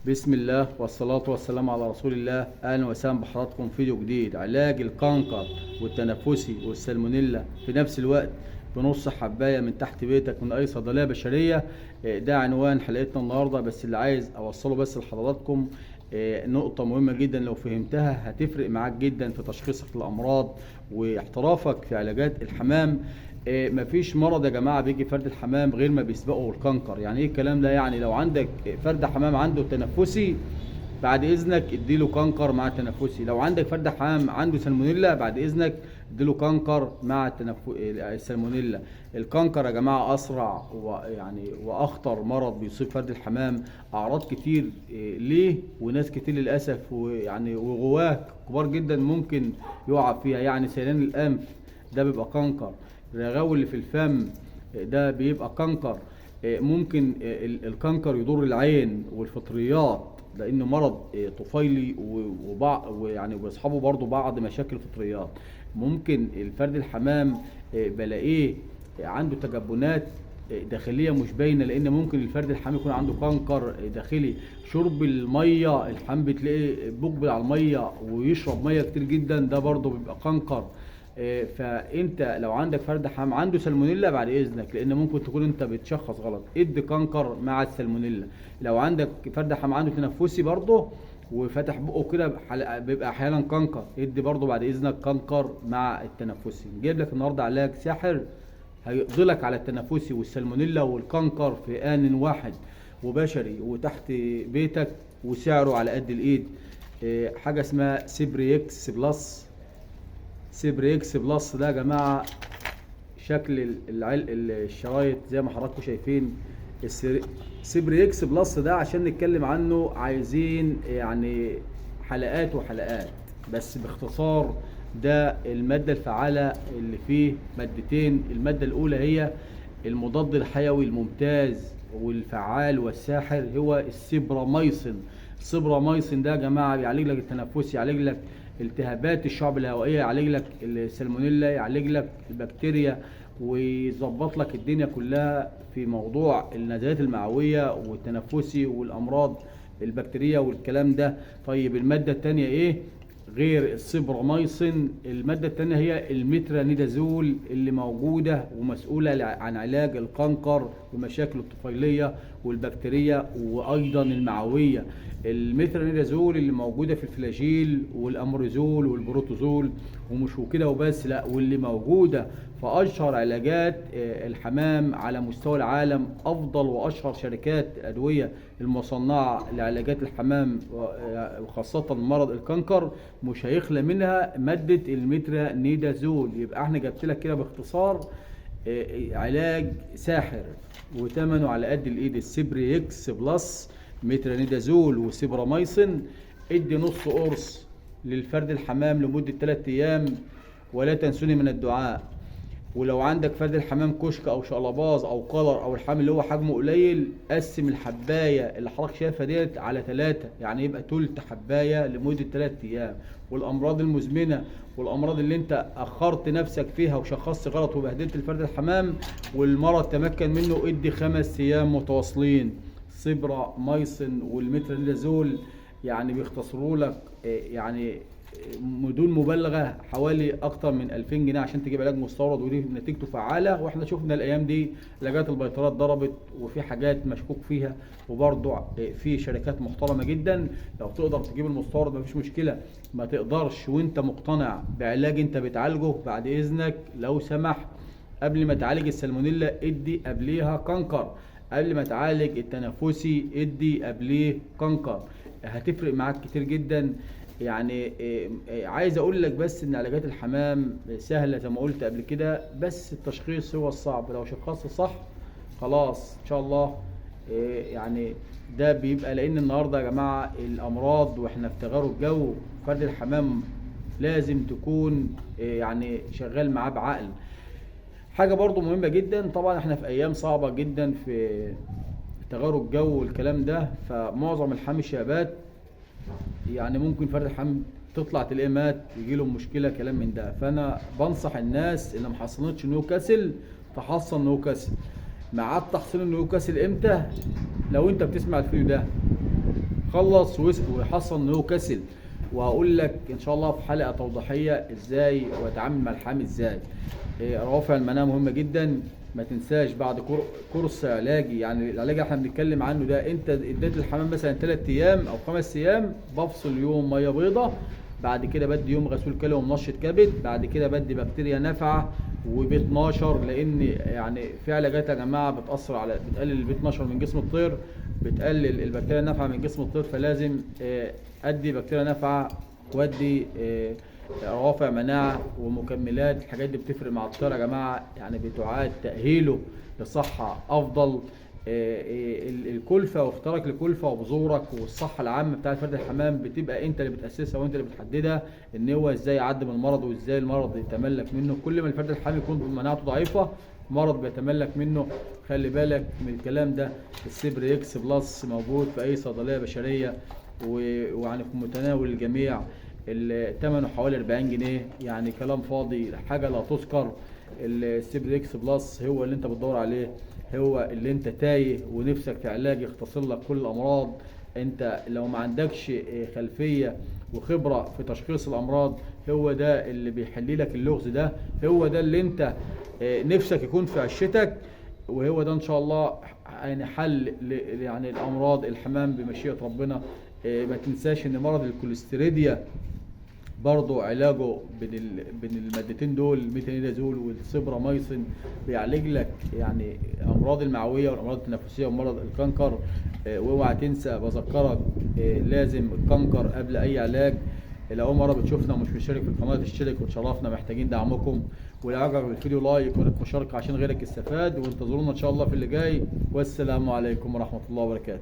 بسم الله والصلاة والسلام على رسول الله. أهلا وسهلا بحضراتكم في فيديو جديد. علاج الكانكر والتنفسي والسالمونيلا في نفس الوقت بنص حباية من تحت بيتك من أي صيدلية بشرية. ده عنوان حلقتنا النهاردة، بس اللي عايز أوصله بس لحضراتكم نقطة مهمة جدا، لو فهمتها هتفرق معاك جدا في تشخيصك للأمراض واحترافك في علاجات الحمام. مفيش مرض يا جماعه بيجي فرد الحمام غير ما بيسبقه الكانكر. يعني ايه الكلام ده؟ يعني لو عندك فرد حمام عنده تنفسي، بعد اذنك اديله كانكر مع التنفسي. لو عندك فرد حمام عنده سالمونيلا، بعد اذنك اديله كانكر مع السالمونيلا. الكانكر يا جماعه اسرع واخطر مرض بيصيب فرد الحمام. اعراض كتير ليه، وناس كتير للاسف وغواه كبار جدا ممكن يقع فيها. يعني سيلان الانف ده بيبقى كانكر، الرغاوي اللي في الفم ده بيبقى كانكر. ممكن الكانكر يضر العين والفطريات لانه مرض طفيلي، وبيصحبه برضو بعض مشاكل الفطريات. ممكن الفرد الحمام بلاقيه عنده تجبنات داخليه مش باينه، لان ممكن الفرد الحمام يكون عنده كانكر داخلي. شرب الميه، الحمام بتلاقيه بيقبل على الميه ويشرب ميه كتير جدا، ده برضو بيبقى كانكر. فانت لو عندك فرد حمام عنده سالمونيلا، بعد اذنك لان ممكن تكون انت بتشخص غلط، ادي كانكر مع السالمونيلا. لو عندك فرد حمام عنده تنفسي برضه وفتح بقه كده بيبقى احيانا كانكر، ادي برضه بعد اذنك كانكر مع التنفسي. جايب لك النهارده علاج ساحر هيقضي لك على التنفسي والسالمونيلا والكانكر في آن واحد وبشري وتحت بيتك، وسعره على قد الايد. حاجه اسمها سيبريكس بلس. سيبريكس بلس ده يا جماعه شكل الشرايط زي ما حضراتكم شايفين. سيبريكس بلس ده عشان نتكلم عنه عايزين حلقات وحلقات، بس باختصار ده المادة الفعالة اللي فيه مادتين. المادة الأولى هي المضاد الحيوي الممتاز والفعال والساحر، هو السيبراميسين. السيبراميسين ده يا جماعة بيعالج لك التنفس، يعالج لك التهابات الشعب الهوائيه، يعالج لك السالمونيلا، يعالج لك البكتيريا، ويظبط لك الدنيا كلها في موضوع النزلات المعويه والتنفسي والامراض البكتيريه والكلام ده. طيب الماده الثانيه ايه غير السيبراميسين؟ الماده الثانيه هي المترونيدازول اللي موجوده ومسؤوله عن علاج الكانكر ومشاكل الطفيليه والبكتيريا وايضا المعويه. المترونيدازول اللي موجوده في الفلاجيل والاموريزول والبروتوزول، ومش وكده وبس، لا، واللي موجوده في اشهر علاجات الحمام على مستوى العالم. افضل واشهر شركات الادويه المصنعه لعلاجات الحمام وخاصه مرض الكانكر مش هيخلى منها ماده المترونيدازول. يبقى احنا جبت لك كده باختصار علاج ساحر وثمنه على قد الايد. السيبريكس بلس مترونيدازول وسيبراميسين. ادي نص قرص للفرد الحمام لمدة 3 ايام، ولا تنسوني من الدعاء. ولو عندك فرد الحمام كشك او شقلباز او قلر او الحمام اللي هو حجمه قليل، قسم الحبايه اللي حضرتك شايفها ديت على 3، يعني يبقى تلت حبايه لمده 3 ايام. والامراض المزمنه والامراض اللي انت اخرت نفسك فيها وشخصت غلط وبهدلت الفرد الحمام والمرض تمكن منه، ادي 5 ايام متواصلين. سيبراميسين والمترونيدازول بيختصروا لك بدون مبالغه حوالي اكتر من 2000 جنيه عشان تجيب علاج مستورد ودي نتيجته فعاله. واحنا شفنا الايام دي علاجات البيطرات ضربت، وفي حاجات مشكوك فيها، وبرضه في شركات محترمه جدا. لو تقدر تجيب المستورد مفيش مشكله، ما تقدرش وانت مقتنع بعلاج انت بتعالجه، بعد اذنك لو سمحت قبل ما تعالج السالمونيلا ادي قبليها كانكر، قبل ما تعالج التنفسي ادي قبليه كانكر، هتفرق معاك كتير جدا. عايز اقول لك بس ان علاجات الحمام سهله زي ما قلت قبل كده، بس التشخيص هو الصعب. لو شخصت صح خلاص ان شاء الله ده بيبقى. لان النهارده يا جماعه الامراض واحنا في تغير الجو، فرد الحمام لازم تكون شغال معاه بعقل. حاجه برضو مهمه جدا، طبعا احنا في ايام صعبه جدا في تغير الجو والكلام ده، فمعظم الحمام الشابات ممكن فرد الحمام تطلع تلاقيه مات، يجي له مشكله كلام من ده. فانا بنصح الناس اللي ما حصلتش نيوكاسل تحصل نيوكاسل. ميعاد تحصيل النيوكاسل امتى؟ لو انت بتسمع الفيديو ده خلص وحصل ان هو كسل. وهقول لك ان شاء الله في حلقه توضيحيه ازاي واتعامل مع الحمام ازاي. روافع المناعه مهمه جدا. ما تنساش بعد كورس علاجي، يعني العلاج اللي احنا بنتكلم عنه ده، انت اديت الحمام مثلا 3 ايام او 5 ايام، بفصل يوم ميه بيضه، بعد كده بدي يوم غسول كلى ومنشط كبد، بعد كده بدي بكتيريا نافعه وب 12، لان يعني في علاجات يا جماعه بتاثر على، بتقلل الب 12 من جسم الطير، بتقلل البكتيريا النافعه من جسم الطير، فلازم ادي بكتيريا نافعه وادي روافع مناعه ومكملات. الحاجات دي بتفرق مع الطير يا جماعه، يعني بتعاد تاهيله لصحه افضل. الكلفه واختيارك لكلفه وبذورك والصحه العامه بتاعت فرد الحمام بتبقى انت اللي بتاسسها وانت اللي بتحددها، ان هو ازاي يعدي من المرض وازاي المرض يتملك منه. كل ما الفرد الحمام يكون مناعته ضعيفه، مرض بيتملك منه. خلي بالك من الكلام ده. السبر اكس بلس موجود في اي صيدليه بشريه، ويعني في متناول الجميع. ثمنه حوالي 40 جنيه، يعني كلام فاضي، حاجه لا تذكر. السبر اكس بلس هو اللي انت بتدور عليه، هو اللي انت تايه ونفسك في علاج يختصر لك كل الامراض. انت لو ما عندكش خلفيه وخبره في تشخيص الامراض، هو ده اللي بيحل لك اللغز ده، هو ده اللي انت نفسك يكون في عشتك، وهو ده ان شاء الله يعني حل يعني الامراض الحمام بمشيئه ربنا. ما تنساش ان مرض الكوليستيريديا برضو علاجه بين المادتين دول، الميثانيدازول والسيبراميسين، بيعالج لك يعني امراض المعويه والامراض التنفسيه ومرض الكانكر. واوعى تنسى، بذكرك لازم الكانكر قبل اي علاج. لو اول مره بتشوفنا ومش مشترك في القناه تشترك وتشرفنا، محتاجين دعمكم. ولو عجبك الفيديو لايك مشاركه عشان غيرك يستفاد، وانتظرونا ان شاء الله في اللي جاي. والسلام عليكم ورحمه الله وبركاته.